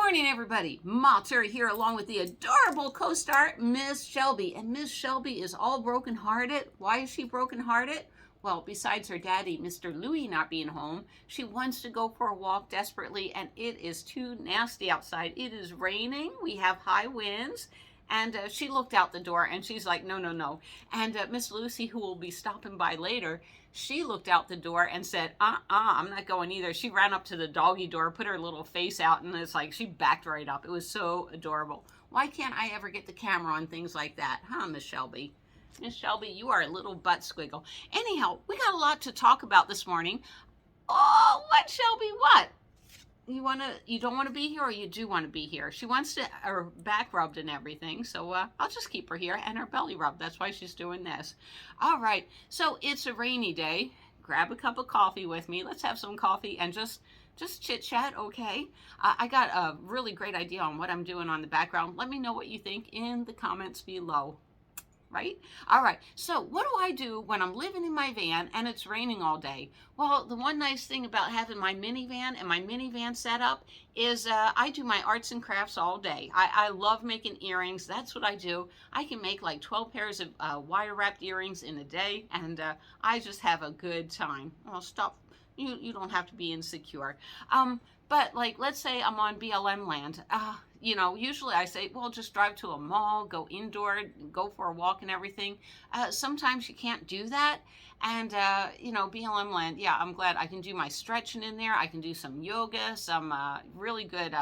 morning, everybody. Ma Terry here, along with the adorable co-star, Miss Shelby. And Miss Shelby is all brokenhearted. Why is she brokenhearted? Well, besides her daddy, Mr. Louie, not being home, she wants to go for a walk desperately, and it is too nasty outside. It is raining. We have high winds. And she looked out the door and she's like, no, no, no. And Miss Lucy, who will be stopping by later, she looked out the door and said, I'm not going either. She ran up to the doggy door, put her little face out, and it's like she backed right up. It was so adorable. Why can't I ever get the camera on things like that? Huh, Miss Shelby? Miss Shelby, you are a little butt squiggle. Anyhow, we got a lot to talk about this morning. Oh, what, Shelby, what? You don't want to be here, or you do want to be here? She wants to her back rubbed and everything, so I'll just keep her here, and her belly rubbed. That's why she's doing this. All right, so it's a rainy day. Grab a cup of coffee with me. Let's have some coffee and just chit chat, okay? I got a really great idea on what I'm doing on the background. Let me know what you think in the comments below. Right? All right. So what do I do when I'm living in my van and it's raining all day? Well, the one nice thing about having my minivan and my minivan setup is I do my arts and crafts all day. I love making earrings. That's what I do. I can make like 12 pairs of wire wrapped earrings in a day, and I just have a good time. Well, stop. You don't have to be insecure. But like, let's say I'm on BLM land. Usually I say, well, just drive to a mall, go indoor, go for a walk and everything. Sometimes you can't do that. And, BLM land, yeah, I'm glad I can do my stretching in there. I can do some yoga, some really good,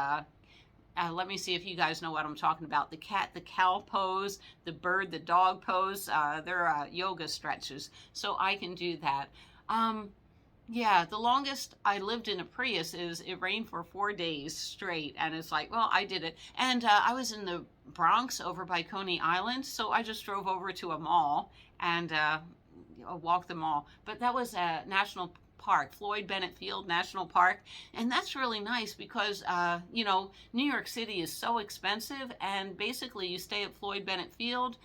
let me see if you guys know what I'm talking about. The cat, the cow pose, the bird, the dog pose. They're yoga stretches. So I can do that. Yeah, the longest I lived in a Prius is it rained for 4 days straight, and it's like, well, I did it. And I was in the Bronx over by Coney Island, so I just drove over to a mall and walked the mall. But that was a national park, Floyd Bennett Field National Park, and that's really nice because, New York City is so expensive, and basically you stay at Floyd Bennett Field,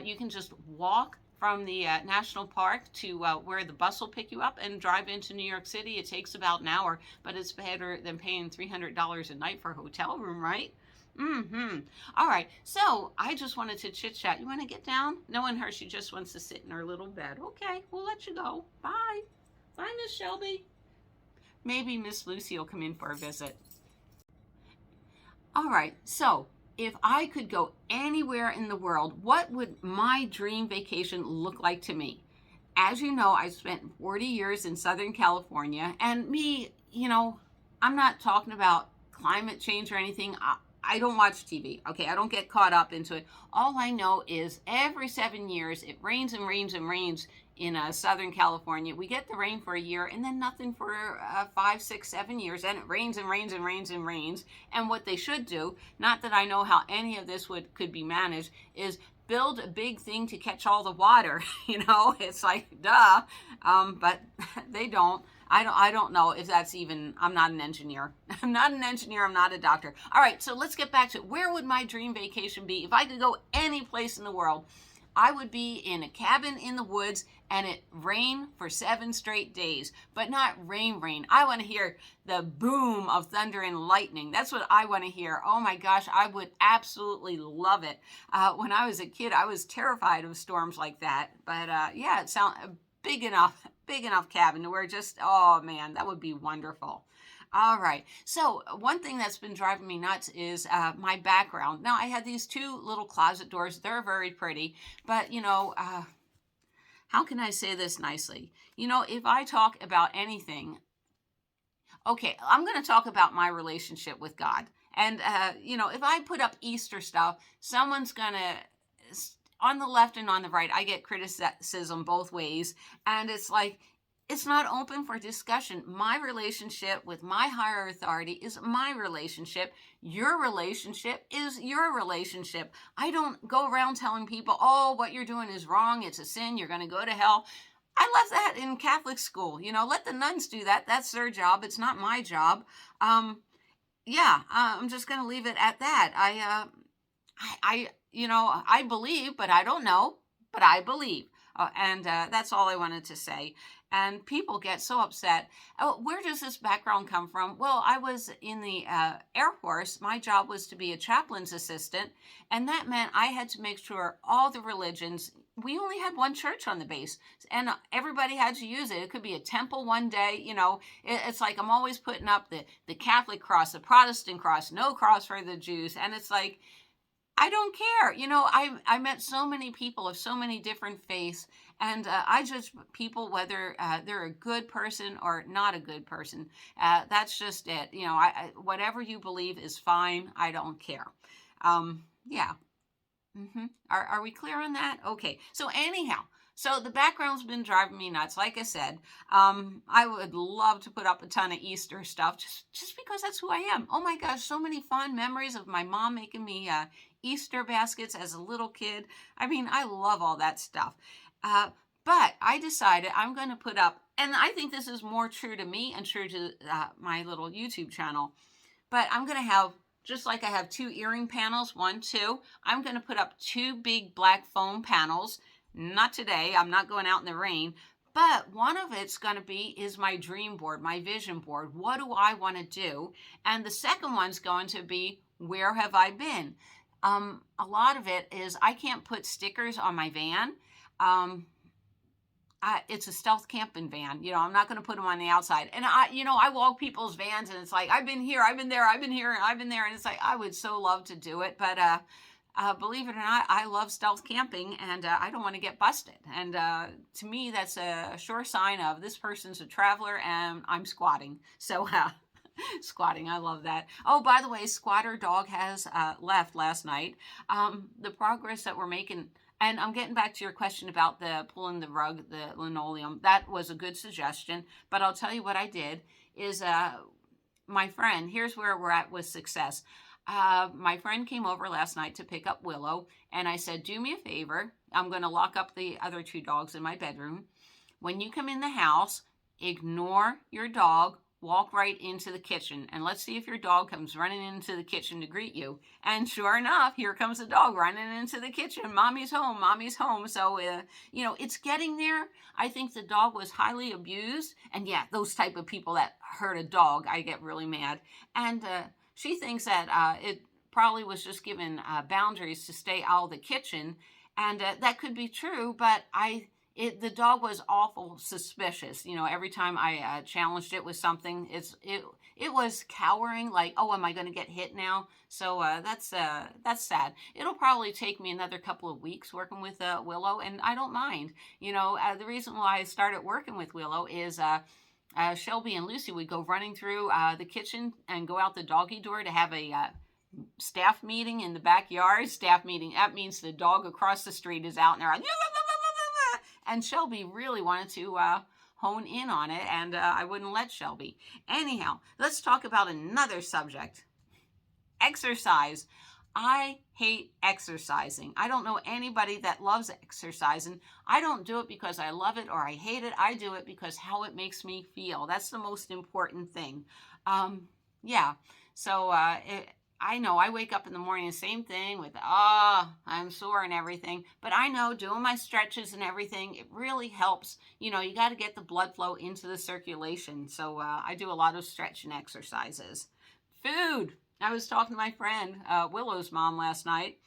you can just walk from the national park to where the bus will pick you up and drive into New York City. It takes about an hour, but it's better than paying $300 a night for a hotel room, right? All right, so I just wanted to chit chat. You want to get down? Knowing her, she just wants to sit in her little bed. Okay, we'll let you go. Bye. Bye, Miss Shelby. Maybe Miss Lucy will come in for a visit. All right, so if I could go anywhere in the world, what would my dream vacation look like to me? As you know, I spent 40 years in Southern California, and me, I'm not talking about climate change or anything. I don't watch TV, okay? I don't get caught up into it. All I know is every 7 years, it rains and rains and rains in Southern California. We get the rain for a year and then nothing for 5, 6, 7 years, and it rains and rains and rains and rains. And what they should do, not that I know how any of this could be managed, is build a big thing to catch all the water. It's like, duh, but they don't. I don't know if that's even, I'm not an engineer. I'm not an engineer, I'm not a doctor. All right, so let's get back to it. Where would my dream vacation be? If I could go any place in the world, I would be in a cabin in the woods and it rained for 7 straight days, but not rain. I want to hear the boom of thunder and lightning. That's what I want to hear. Oh my gosh, I would absolutely love it. When I was a kid, I was terrified of storms like that. But yeah, it sounds big enough cabin to where just, oh man, that would be wonderful. All right. So one thing that's been driving me nuts is my background. Now I had these 2 little closet doors. They're very pretty, but how can I say this nicely? If I talk about anything, okay, I'm going to talk about my relationship with God. And, if I put up Easter stuff, someone's going to, on the left and on the right, I get criticism both ways. And it's like, it's not open for discussion. My relationship with my higher authority is my relationship. Your relationship is your relationship. I don't go around telling people, oh, what you're doing is wrong. It's a sin. You're going to go to hell. I left that in Catholic school. Let the nuns do that. That's their job. It's not my job. I'm just going to leave it at that. I believe, but I don't know, but I believe. And that's all I wanted to say. And people get so upset. Oh, where does this background come from? Well, I was in the Air Force. My job was to be a chaplain's assistant, and that meant I had to make sure all the religions. We only had one church on the base, and everybody had to use it. It could be a temple one day. It's like I'm always putting up the Catholic cross, the Protestant cross, no cross for the Jews, and it's like, I don't care. I met so many people of so many different faiths, and I judge people whether they're a good person or not a good person. That's just it. Whatever you believe is fine. I don't care. Yeah. Are we clear on that? Okay. So anyhow, the background's been driving me nuts. Like I said, I would love to put up a ton of Easter stuff just because that's who I am. Oh my gosh, so many fond memories of my mom making me Easter baskets as a little kid. I mean, I love all that stuff. But I decided I'm going to put up, and I think this is more true to me and true to my little YouTube channel, but I'm going to have, just like I have 2 earring panels, 1, 2, I'm going to put up 2 big black foam panels. Not today. I'm not going out in the rain. But one of it's going to is my dream board, my vision board. What do I want to do? And the second one's going to be, where have I been? A lot of it is I can't put stickers on my van. It's a stealth camping van. I'm not going to put them on the outside. And I walk people's vans, and it's like, I've been here, I've been there, I've been here, and I've been there. And it's like, I would so love to do it. But believe it or not, I love stealth camping, and I don't want to get busted. And to me, that's a sure sign of this person's a traveler, and I'm squatting. So squatting, I love that. Oh, by the way, Squatter Dog has left last night. The progress that we're making, and I'm getting back to your question about the pulling the rug, the linoleum. That was a good suggestion. But I'll tell you what I did is my friend, here's where we're at with success. My friend came over last night to pick up Willow, and I said, do me a favor. I'm going to lock up the other 2 dogs in my bedroom. When you come in the house, ignore your dog, walk right into the kitchen, and let's see if your dog comes running into the kitchen to greet you. And sure enough, here comes the dog running into the kitchen. Mommy's home, mommy's home. So, it's getting there. I think the dog was highly abused. And yeah, those type of people that hurt a dog, I get really mad. And she thinks that it probably was just given boundaries to stay out of the kitchen. And that could be true, but the dog was awful suspicious. Every time I challenged it with something, it was cowering, like, oh, am I going to get hit now? So that's sad. It'll probably take me another couple of weeks working with Willow, and I don't mind. The reason why I started working with Willow is Shelby and Lucy would go running through the kitchen and go out the doggy door to have a staff meeting in the backyard. Staff meeting, that means the dog across the street is out and they're like, and Shelby really wanted to hone in on it, and I wouldn't let Shelby. Anyhow, let's talk about another subject. Exercise. I hate exercising. I don't know anybody that loves exercising. I don't do it because I love it or I hate it. I do it because how it makes me feel. That's the most important thing. Yeah. So I know I wake up in the morning, same thing with, I'm sore and everything. But I know doing my stretches and everything, it really helps. You got to get the blood flow into the circulation. So I do a lot of stretching exercises. Food. I was talking to my friend, Willow's mom, last night.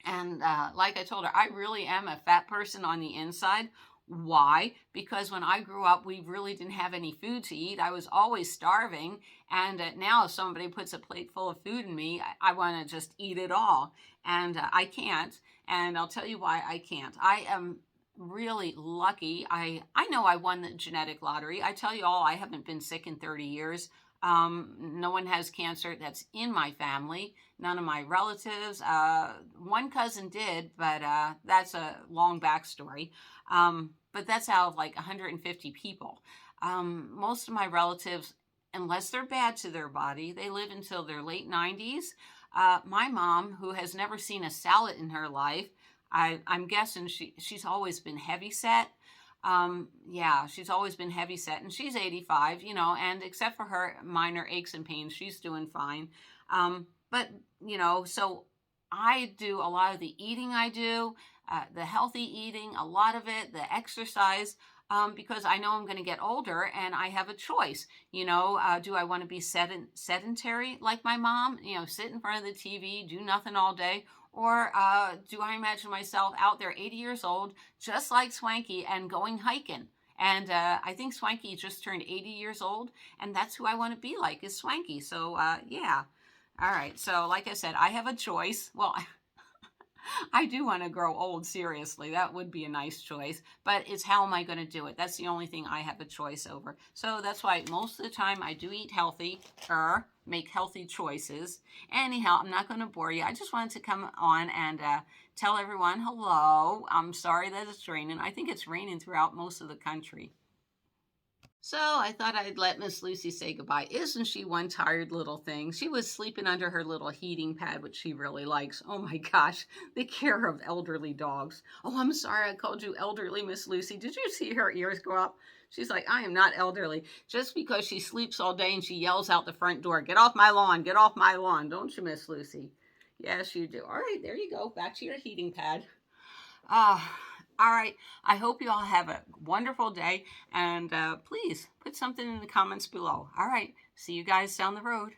And like I told her, I really am a fat person on the inside. Why? Because when I grew up, we really didn't have any food to eat. I was always starving. And now if somebody puts a plate full of food in me, I want to just eat it all. And I can't. And I'll tell you why I can't. I am really lucky. I know I won the genetic lottery. I tell you all, I haven't been sick in 30 years. No one has cancer that's in my family. None of my relatives. One cousin did, but that's a long backstory. But that's out of like 150 people. Most of my relatives, unless they're bad to their body, they live until their late 90s. My mom, who has never seen a salad in her life, I'm guessing she's always been heavy set. Yeah, she's always been heavy set, and she's 85, and except for her minor aches and pains, she's doing fine. But, so I do a lot of the eating I do. the healthy eating, a lot of it, the exercise, because I know I'm going to get older and I have a choice. Do I want to be sedentary like my mom, sit in front of the TV, do nothing all day? Or do I imagine myself out there 80 years old, just like Swanky, and going hiking? And I think Swanky just turned 80 years old, and that's who I want to be like, is Swanky. So, yeah. All right. So, like I said, I have a choice. Well, I do want to grow old, seriously. That would be a nice choice. But it's how am I going to do it? That's the only thing I have a choice over. So that's why most of the time I do eat healthy, make healthy choices. Anyhow, I'm not going to bore you. I just wanted to come on and tell everyone hello. I'm sorry that it's raining. I think it's raining throughout most of the country. So I thought I'd let Miss Lucy say goodbye. Isn't she one tired little thing? She was sleeping under her little heating pad, which she really likes. Oh my gosh, the care of elderly dogs. Oh, I'm sorry I called you elderly, Miss Lucy. Did you see her ears go up? She's like, I am not elderly. Just because she sleeps all day and she yells out the front door, get off my lawn, get off my lawn. Don't you, Miss Lucy? Yes, you do. All right, there you go. Back to your heating pad. All right. I hope you all have a wonderful day. And please put something in the comments below. All right. See you guys down the road.